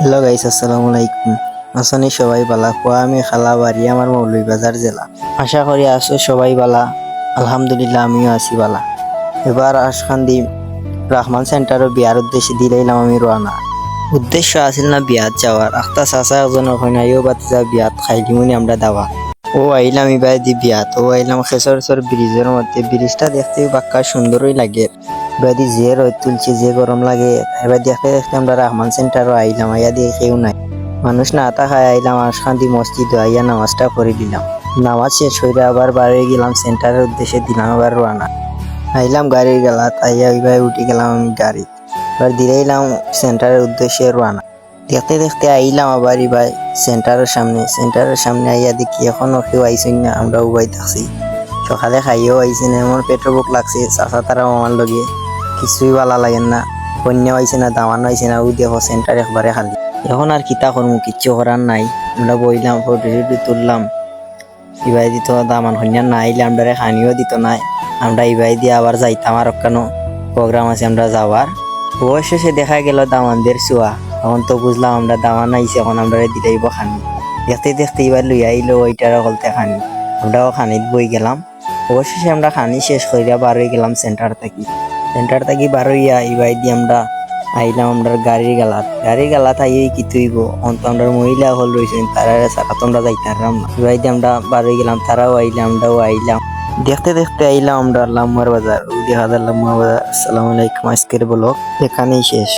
Hello guys, আসসালামু আলাইকুম। আসনি সবাই বালা কোয়া, আমি খালা বাড়ি আমার মৌলভীবাজার জেলা। আশা করি আছো সবাই বালা। আলহামদুলিল্লাহ আমিও আছি বালা। এবার আশখান্দি রহমান সেন্টারের বিয়ার উদ্দেশ্যে দিলাইলাম আমি রওনা। উদ্দেশ্য আছিল না বিয়াত যাওয়ার, আখতা চাচা একজনের কইনা ইও বাতিজা বিয়াত খাইলিমুনি আমরা দাওয়া। ও আইলাম এবার দি বিয়াত, ও আইলাম খেসর ব্রিজের মধ্যে। ব্রিজটা দেখতে বাক্কা সুন্দরই লাগে। এবার দি যে রোদ তুলছে, যে গরম লাগে। এবার দেখতে দেখতে আমরা রহমান সেন্টারও আইলাম, আইয়া দিয়ে কেউ নাই, মানুষ না থাকায় আইলাম আশখান্দি মসজিদ, আইয়া নামাজটা পড়ে দিলাম। নামাজ শেষ হইলে আবার বাড়ি গেলাম সেন্টারের উদ্দেশ্যে, দিলাম আবার রওনা। আইলাম গাড়ির গেলাত, আইয়া ওইভাবে উঠে গেলাম আমি গাড়ি। এবার দিলাইলাম সেন্টারের উদ্দেশ্যে রওনা। দেখতে দেখতে আইলাম আবার ভাই সেন্টারের সামনে আইয়া দেখি এখনো কেউ আইসেন না, আমরা উবাই থাকছি। সকালে খাইয়েও আইসেন, এমন পেট্রো বুক লাগছে। চাষা তারাও আমার লগে কিছুই ভালো লাগেন না। কন্যাও আইসে না, দামানো আইসে না। ও দেখো সেন্টার একবারে খালি। এখন আর কিতা করবো, কিচ্ছু করার নাই। আমরা বইলাম, ফটো তুললাম। ইবাই দিত দামান কন্যা না আইলে আমরা খানিও দিত নাই। আমরা ইবাই দিয়ে আবার যাইতাম, আর কেন প্রোগ্রাম আছে আমরা যাওয়ার। অবশেষে দেখা গেল দামানদের চুয়া। এখন তো বুঝলাম আমরা দামান আইসে, এখন আমরা দিলাইব খানি। দেখতে দেখতে এবার লই আইলো ওইটার হলতে খানি। আমরাও খানিত বই গেলাম। অবশেষে আমরা খানি শেষ করিয়া বার হয়ে গেলাম সেন্টার থেকে বার হইয়া ইবাই দিয়ে আমরা আইলাম আমরা গাড়ির গালাত আইয়ে কি তুইব। অন্ত আমরা মহিলা হল রয়েছেন, তারা সারা তোমরা যাইতাম না। ইবাই দিয়ে আমরা বার হয়ে গেলাম, তারাও আইলাম, আমরাও আইলাম। দেখতে দেখতে আইলাম আমরা লাম্মার বাজার। দেখা লাম্মার বাজার। আসসালামু আলাইকুম। আজকের ব্লগ এখানেই শেষ।